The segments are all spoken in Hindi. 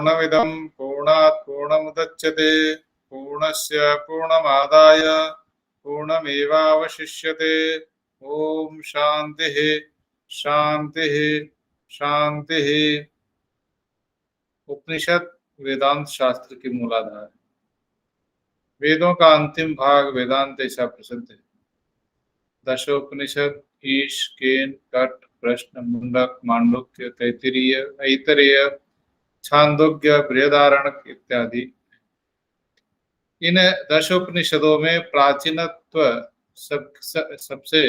पूर्णमिदं पूर्णात् पूर्णमुदच्यते पूर्णस्य पूर्णमादाय पूर्णमेवावशिष्यते। ओम शांति शांति शांति। उपनिषद वेदांत शास्त्र की मूलाधार। वेदों का अंतिम भाग वेदांत ऐसा प्रसिद्ध है। दशोपनिषद ईश, केन, कट, प्रश्न, मुंडक, मांडुक्य, तैत्तिरीय, ऐतरेय, छांदोग्य, बृहदारण्यक इत्यादि। इन दशोपनिषदों में प्राचीनत्व सबसे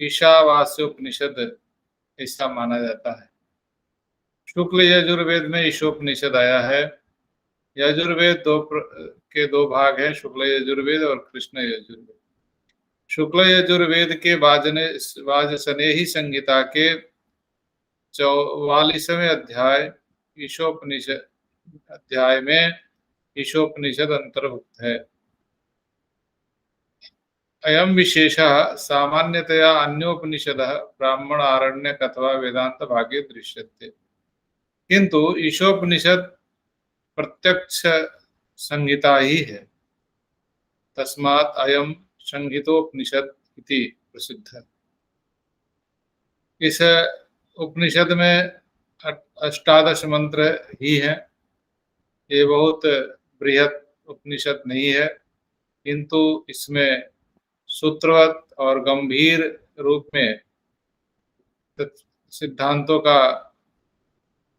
ईशावास्योपनिषद ऐसा माना जाता है। शुक्ल यजुर्वेद में ईशोपनिषद आया है। यजुर्वेद के दो भाग हैं, शुक्ल यजुर्वेद और कृष्ण यजुर्वेद। शुक्ल यजुर्वेद के वाजसनेही संहिता के 44वें अध्याय में ईशोपनिषद अंतर्भुक्त है। अयम विशेषः सामान्यतया अन्योपनिषदः ब्राह्मण, आरण्यक अथवा वेदांत भागे दृश्यते, किंतु ईशोपनिषद प्रत्यक्ष संहिता ही है। तस्मात् अयम संहितोपनिषद इति प्रसिद्ध है। इस उपनिषद में 18 मंत्र ही हैं। ये बहुत बृहत उपनिषद नहीं है, किंतु इसमें सूत्रवत और गंभीर रूप में सिद्धांतों का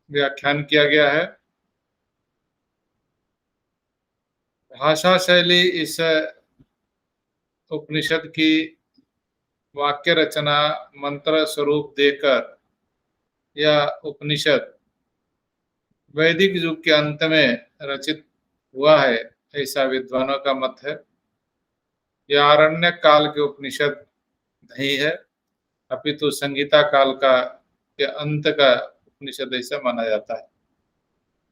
व्याख्यान किया गया है। भाषा शैली इस उपनिषद की वाक्य रचना मंत्र स्वरूप देकर यह उपनिषद वैदिक युग के अंत में रचित हुआ है, ऐसा विद्वानों का मत है। यह आरण्यक काल के उपनिषद नहीं है, अपितु संहिता काल के अंत का उपनिषद ऐसा माना जाता है।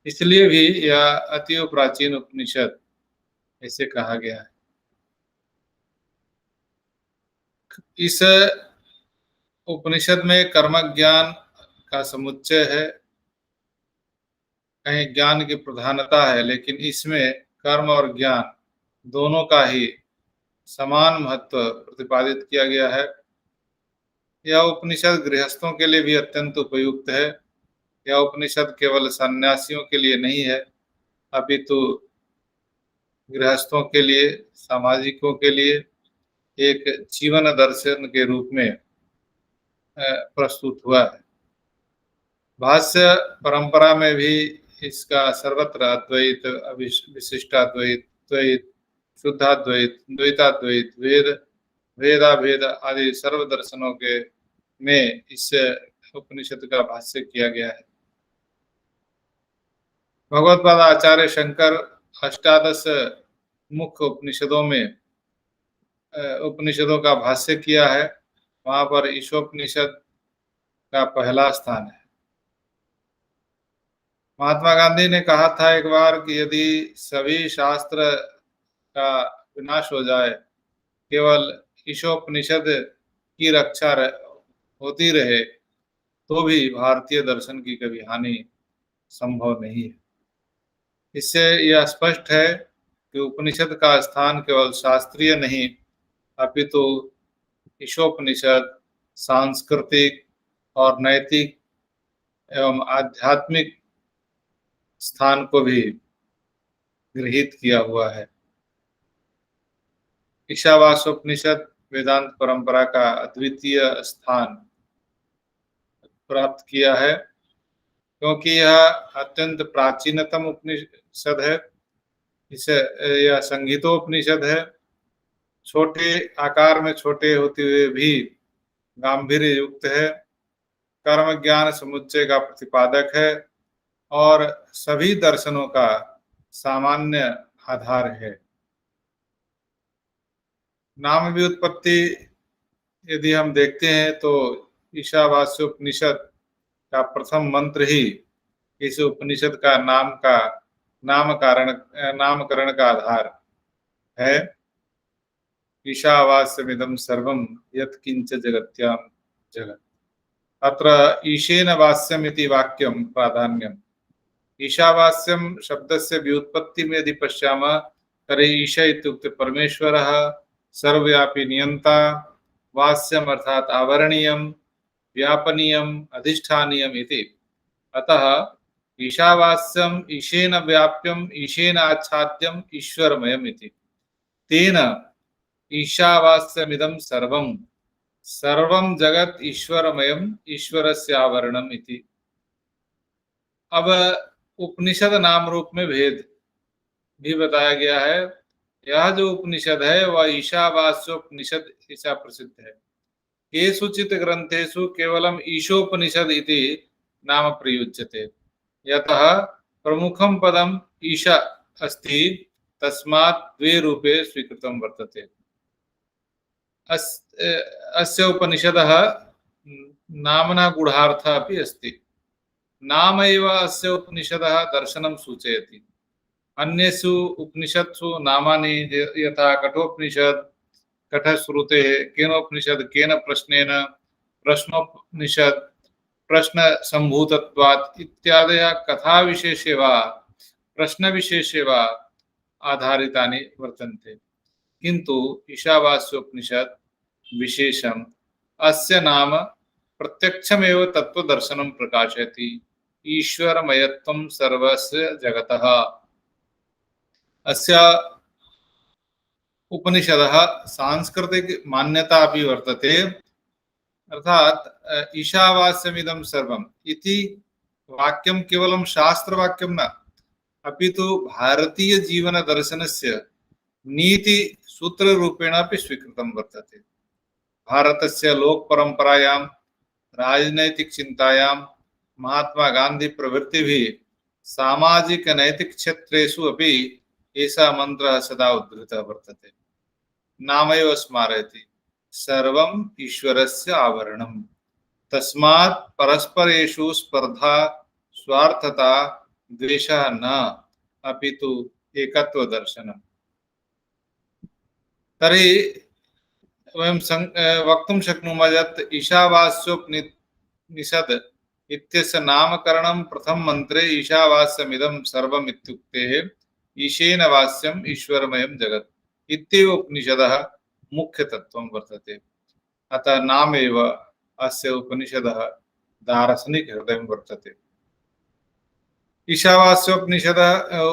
इसलिए भी यह अति प्राचीन उपनिषद ऐसे कहा गया है। इस उपनिषद में कर्म ज्ञान का समुच्चय है। कहीं ज्ञान की प्रधानता है, लेकिन इसमें कर्म और ज्ञान दोनों का ही समान महत्व प्रतिपादित किया गया है। यह उपनिषद गृहस्थों के लिए भी अत्यंत उपयुक्त है। यह उपनिषद केवल सन्यासियों के लिए नहीं है, अपितु गृहस्थों के लिए, सामाजिकों के लिए एक जीवन दर्शन के रूप में प्रस्तुत हुआ है। भाष्य परंपरा में भी इसका सर्वत्र अद्वैत, विशिष्टाद्वैत, द्वैत, शुद्धाद्वैत, द्वैताद्वैत, वेदाभेद आदि सर्व दर्शनों के में इस उपनिषद का भाष्य किया गया है। भगवत्पाद आचार्य शंकर 18 मुख्य उपनिषदों का भाष्य किया है। वहां पर ईशोपनिषद का पहला स्थान है। महात्मा गांधी ने कहा था एक बार कि यदि सभी शास्त्र का विनाश हो जाए, केवल ईशोपनिषद की रक्षा होती रहे, तो भी भारतीय दर्शन की कभी हानि संभव नहीं है। इससे यह स्पष्ट है कि उपनिषद का स्थान केवल शास्त्रीय नहीं, अपितु ईशोपनिषद सांस्कृतिक और नैतिक एवं आध्यात्मिक स्थान को भी गृहीत किया हुआ है। ईशावास्योपनिषद वेदांत परंपरा का अद्वितीय स्थान प्राप्त किया है, क्योंकि यह अत्यंत प्राचीनतम उपनिषद है। यह संहितोपनिषद है। छोटे आकार में छोटे होते हुए भी गांभीर्य युक्त है। कर्म ज्ञान समुच्चय का प्रतिपादक है और सभी दर्शनों का सामान्य आधार है। नाम व्युत्पत्ति यदि हम देखते हैं तो ईशावास्योपनिषद का प्रथम मंत्र ही इस उपनिषद का नामकरण का आधार है। ईशावास्यमिदं सर्वं यत्किंच जगत्यां जगत्, अत्र ईशेन वास्यमिति वाक्यं प्राधान्यम्। ईशावास्यं शब्दस्य व्युत्पत्तिं यदि पश्यामः तर्हि ईश इत्युक्ते परमेश्वरः, सर्वव्यापी नियंता, वास्यम् अर्थात् आवरणीयं, व्यापनीयम्, अधिष्ठानीयम् इति। अतः ईशावास्यम् ईशेन व्याप्यम्, ईशेन आच्छाद्यम्, ईश्वरमयम् इति। तेन ईशावास्यमिदं सर्वं, सर्वं जगत् ईश्वरमयम्, ईश्वरस्य आवरणम् इति। अब उपनिषद नाम रूप में भेद भी बताया गया है। यह जो उपनिषद है वह ईशावास्योपनिषद ऐसा प्रसिद्ध है। केषुचित् ग्रंथेषु केवलम ईशोपनिषद इति नाम प्रयुज्यते, यतः प्रमुखं पदम ईशा अस्ति, तस्मात् द्वे रूपे स्वीकृतं वर्तते। अस्य उपनिषदः नाम्ना गूढार्थः अपि अस्ति। नाम एव अस्य उपनिषदः दर्शनं सूचयति। अन्येषु उपनिषत्सु नामानि यथा कठोपनिषद, कठश्रुतेः, केनोपनिषद, केन प्रश्नेन, प्रश्नोपनिषद, प्रश्न संभूतत्वात् इत्यादयः कथा विशेषे वा प्रश्न विशेषे वा आधारितानि वर्तन्ते, किन्तु ईशावास्योपनिषद विशेषम् अस्य नाम प्रत्यक्षमेव तत्त्वदर्शनं प्रकाशयति। ईश्वरमयत्वं सर्वस्य जगतः। अस्य उपनिषदः सांस्कृतिक मान्यता अपि वर्तते, अर्थात ईशावास्यमिदं सर्वम् इति वाक्यं केवलं शास्त्रवाक्यं न, अपि तु भारतीय जीवन दर्शनस्य नीति सूत्ररूपेण अपि स्वीकृतं वर्तते। भारतस्य लोक परंपरायां, राजनैतिक चिंतायां महात्मा गांधी प्रभृतिभिः सामाजिक नैतिक क्षेत्रेषु अपि एषः मन्त्रः सदा उद्धृतः वर्तते। नामैव स्मारयति, सर्वम् ईश्वरस्य आवरणम्, तस्मात् परस्परेषु स्पर्धा, स्वार्थता, द्वेषः न, अपि तु एकत्वदर्शनम्। तर्हि वयं वक्तुं शक्नुमः यत् ईशावास्योपनिषद् इत्यस्य नामकरणं प्रथम मंत्रे ईशावास्यमिदं सर्वम् इत्युक्तेः ईशेन वास्यम् ईश्वरमयं जगत् इत्येव उपनिषदः मुख्यतत्त्वं वर्तते। अतः नामेव अस्य उपनिषदः दार्शनिक हृदयं वर्तते। ईशावास्योपनिषदः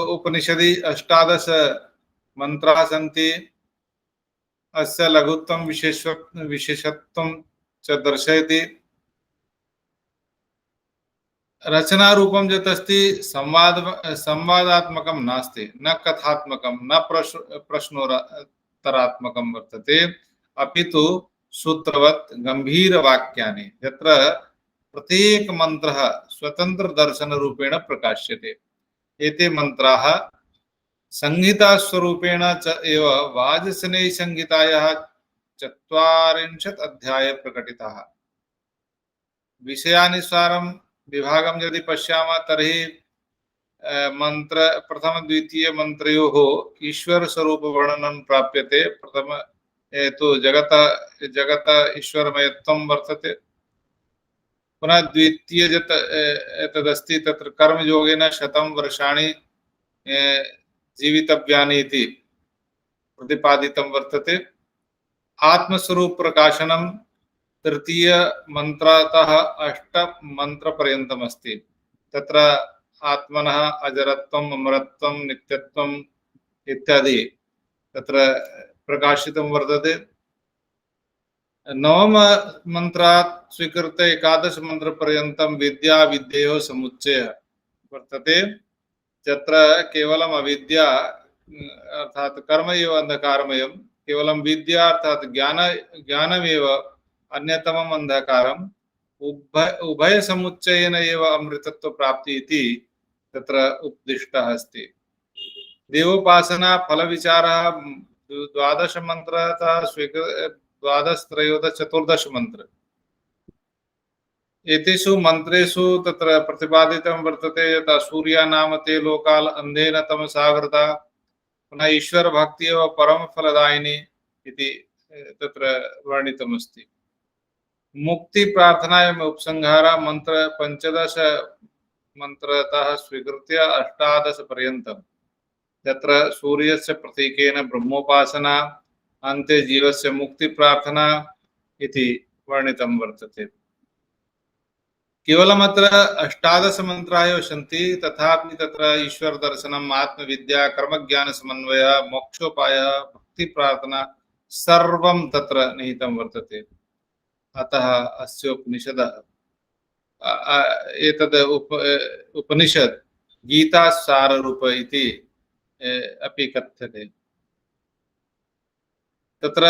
उपनिषदि 18 मंत्राः सन्ति। अस्य लघुत्वं विशेषत्वं च दर्शयति। रचना रूपं यत् अस्ति संवादात्मकं नास्ति, न कथात्मकं, न प्रश्नोत्तरात्मकं वर्तते, अपितु सूत्रवत् गंभीरवाक्यानि, यत्र प्रत्येक मंत्रः स्वतंत्र दर्शन रूपेण प्रकाश्यते। एते मंत्राः संहिता स्वरूपेण च एव वाजसेनेयी संहितायाः 40 अध्याये प्रकटिताः। विषयानुसारं विभागं यदि पश्यामः तर्हि मंत्र प्रथम द्वितीय मंत्रयोः ईश्वर स्वरूप वर्णनं प्राप्यते। प्रथम तो जगत ईश्वरमयत्वं वर्तते। पुनः द्वितीय एतदस्ति तत्र कर्मयोगेन 100 वर्षाणि जीवितव्यानि इति प्रतिपादितं वर्तते। आत्मस्वरूप प्रकाशनं तृतीय मंत्रतः 8 मंत्र पर्यन्तम् अस्ति। तत्र आत्मनः अजरत्वम्, अमरत्वं, नित्यत्वम् इत्यादि तत्र प्रकाशितं वर्तते। नवम मंत्रात् स्वीकृत 11 मंत्र पर्यन्तं विद्या विद्येयोः समुच्चयः वर्तते। तत्र केवलम् अविद्या अर्थात कर्म एव अंधकारमयं, केवलं विद्या अर्थात ज्ञानमेव अन्यतमम् अंधकारम्, उभय समुच्चयेन एव अमृतत्व प्राप्ति इति तत्र उपदिष्टः अस्ति। देवोपासना फल विचारः 12 मंत्रतः स्वीकृत 12, 13, 14 मंत्र। एतेषु मंत्रेषु तत्र प्रतिपादितं वर्तते यत् सूर्या नाम ते लोकाल अंधेन तमसावृता, पुनः ईश्वर भक्ति एव परम फलदायिनी इति तत्र वर्णितमस्ति। मुक्ति प्रार्थना एवं उपसंहार मंत्र 15 मंत्रतः स्वीकृत्य 18 पर्यन्तं यत्र सूर्यस्य प्रतीकेन ब्रह्मोपासना अन्ते जीवस्य मुक्तिप्रार्थना इति वर्णितं वर्तते। केवलमत्र 18 मन्त्राः एव सन्ति, तथापि तत्र ईश्वरदर्शनम्, आत्मविद्या, कर्मज्ञानसमन्वयः, मोक्षोपायः, भक्तिप्रार्थना सर्वं तत्र निहितं वर्तते। अतः अस्य उपनिषदः एतद् उपनिषद् गीतासाररूप इति अपि कथ्यते। तत्र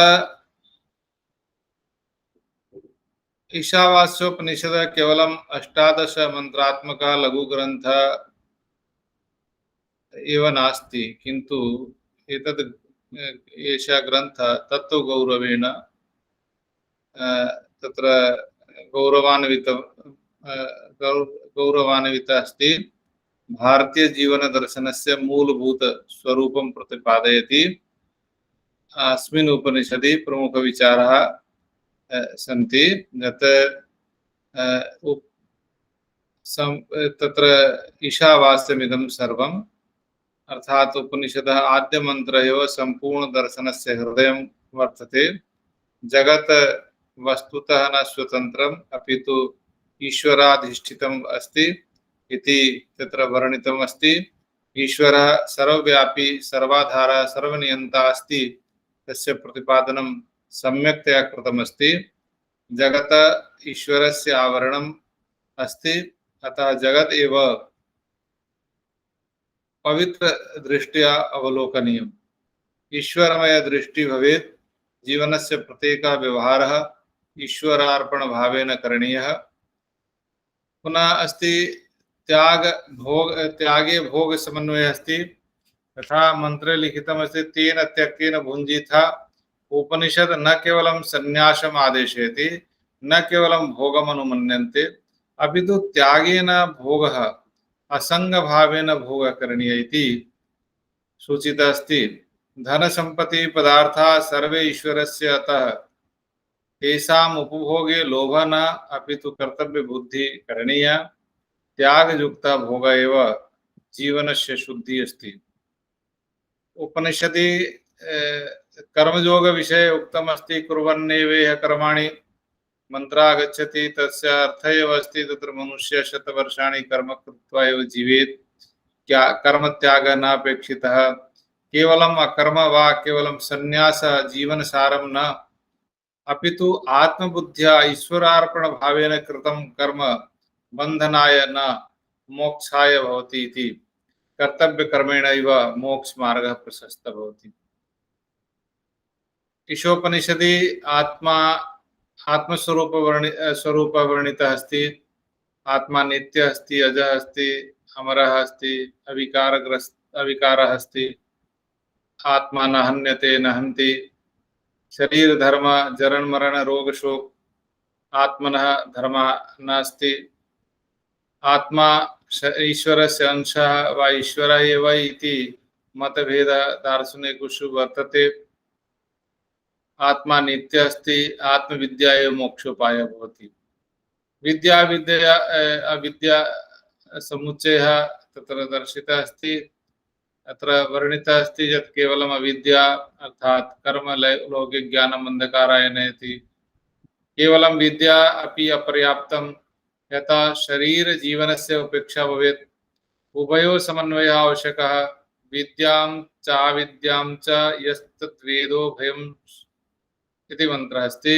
ईशावास्योपनिषदः केवलम् 18 मंत्रात्मकः लघुग्रन्थः एव नास्ति, किन्तु एतद् एषः ग्रन्थः तत्त्वगौरवेण तत्र गौरवान्वितः अस्ति। भारतीयजीवनदर्शनस्य मूलभूतस्वरूपं प्रतिपादयति। अस्मिन् उपनिषदि प्रमुखविचाराः सन्ति यत् तत्र ईशावास्यमिदं सर्वम्, अर्थात् उपनिषदः आद्यमन्त्रः एव सम्पूर्णदर्शनस्य हृदयं वर्तते। जगत् वस्तुतः न स्वतन्त्रम् अपितु ईश्वराधिष्ठितम् अस्ति इति तत्र वर्णितम् अस्ति। ईश्वरः सर्वव्यापी, सर्वाधारः, सर्वनियन्ता अस्ति, तस्य प्रतिपादनं सम्यक्तया कृतमस्ति। जगत् ईश्वरस्य आवरणम् अस्ति, अतः जगत् एव पवित्रदृष्ट्या अवलोकनीयम्। ईश्वरमय दृष्टि भवेत्। जीवनस्य प्रत्येकः व्यवहारः ईश्वरार्पणभावेन करणीयः। पुनः अस्ति त्यागे भोग समन्वयः अस्ति। तथा मंत्रे लिखितमस्ति तेन त्यक्तेन भुञ्जीथा। उपनिषद न केवलं संन्यासम् आदेशयति, न केवलं भोगम् अनुमन्यन्ते, अपितु त्यागेन भोगः असंगभावेन भोगः करणीयः इति सूचितः अस्ति। धन संपत्ति पदार्थाः सर्वे ईश्वरस्य, अतः तेषाम् उपभोगे लोभः न अपितु कर्तव्य बुद्धि करणीया। त्यागयुक्तः भोगः एव जीवनस्य शुद्धिः अस्ति। उपनिषदि कर्मयोग विषये उक्तम् अस्ति। कुर्वन्नेवेह कर्माणि मंत्रागच्छति, तस्य अर्थ एव अस्ति तत्र मनुष्य शतवर्षाणि कर्म कृत्वा एव जीवेत्। क्या कर्म त्यागः न अपेक्षितः। केवलम् अकर्म वा केवलं संन्यास जीवन सारं न, अपितु आत्मबुद्ध्या ईश्वरार्पण भावेन कृतं कर्म बंधनाय न मोक्षाय भवति इति। कर्तव्य कर्मेणैव मोक्ष मार्गः प्रशस्तः भवति। ईशोपनिषदि आत्मस्वरूप वर्णितः अस्ति। आत्मा नित्यः अस्ति, अजः अस्ति, अमरः अस्ति, अविकारः अस्ति। आत्मा न हन्यते न हन्ति। शरीर धर्म जरण मरण रोग शोक आत्मनः धर्म नास्ति। आत्मा ईश्वरस्य अंशः वा ईश्वरः एव इति मतभेदः दार्शनिकेषु वर्तते। आत्मा नित्य अस्ति। आत्मविद्या एव मोक्षोपायः भवति। विद्या अविद्या समुच्चयः तत्र दर्शितः अस्ति। अत्र वर्णितः अस्ति यत् केवलम् अविद्या अर्थात् कर्म लौकिक ज्ञानम् अंधकाराय नयति। केवलं विद्या अपि अपर्याप्तं, यथा शरीर जीवनस्य उपेक्षा भवेत्। उभयोः समन्वयः आवश्यकः। विद्यां च अविद्यां च यस्तद्वेदो भयम् इति मंत्रः अस्ति।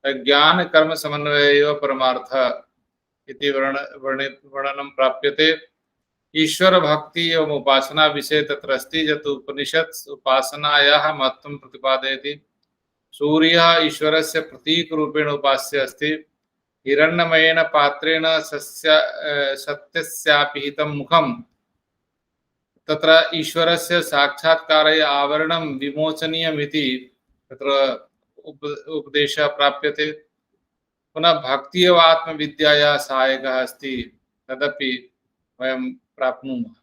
ज्ञान कर्म समन्वयः एव परमार्थः इति वर्णनं प्राप्यते। ईश्वर भक्ति एवं उपासना विषय तत्र अस्ति यत् उपनिषत् उपासनायाः महत्त्वं प्रतिपादयति। सूर्यः ईश्वरस्य प्रतीक रूपेण उपास्य अस्ति। हिरण्मयेन पात्रेण सत्यस्यापिहितं मुखं तत्र ईश्वरस्य साक्षात्काराय आवरणं विमोचनीयमिति तत्र उपदेशः प्राप्यते। पुनः भक्ति एव आत्मविद्यायाः सहायकः अस्ति, तदपि वयं प्राप्नुमः।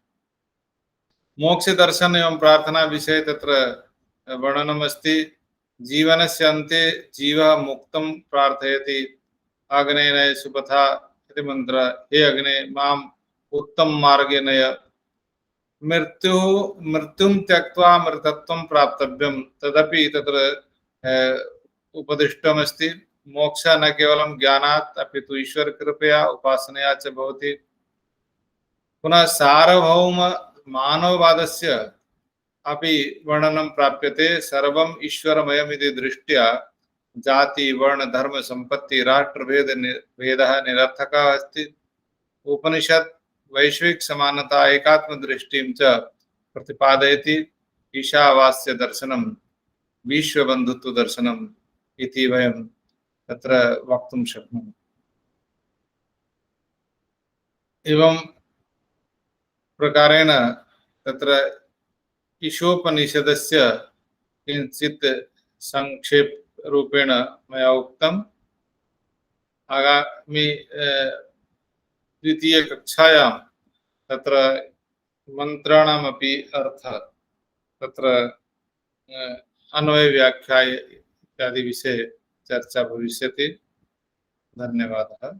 मोक्ष दर्शन एवं प्रार्थना विषय तत्र वर्णनम् अस्ति। जीवनस्य अन्ते जीवः मुक्तं प्रार्थयति। अग्ने नय सुपथा इति मंत्र। हे अग्ने मां उत्तम मार्गे नय मृत्युं त्यक्त्वा मृतत्वं प्राप्तव्यं तदपि तत्र उपदिष्टमस्ति। मोक्षः न केवलं ज्ञानात् अपि तु ईश्वरकृपया उपासनया च भवति। पुनः सार्वभौम मानववादस्य अपि वर्णनं प्राप्यते। सर्वम् ईश्वरमयमिति दृष्ट्या जाति वर्ण धर्म संपत्ति भेदः निरर्थकः अस्ति। उपनिषत् वैश्विक समानता एकात्म दृष्टिं च प्रतिपादयति। ईशावास्य दर्शनं विश्वबन्धुत्व दर्शनम् इति वयं तत्र वक्तुं शक्नुमः। एवं प्रकारेण तत्र ईशोपनिषदस्य किञ्चित् संक्षेप रूपेण मया उक्तम्। आगामि द्वितीय कक्षायां तत्र मंत्राणामपि अर्थः तत्र अन्वय व्याख्या इत्यादि विषये चर्चा भविष्यति। धन्यवादः।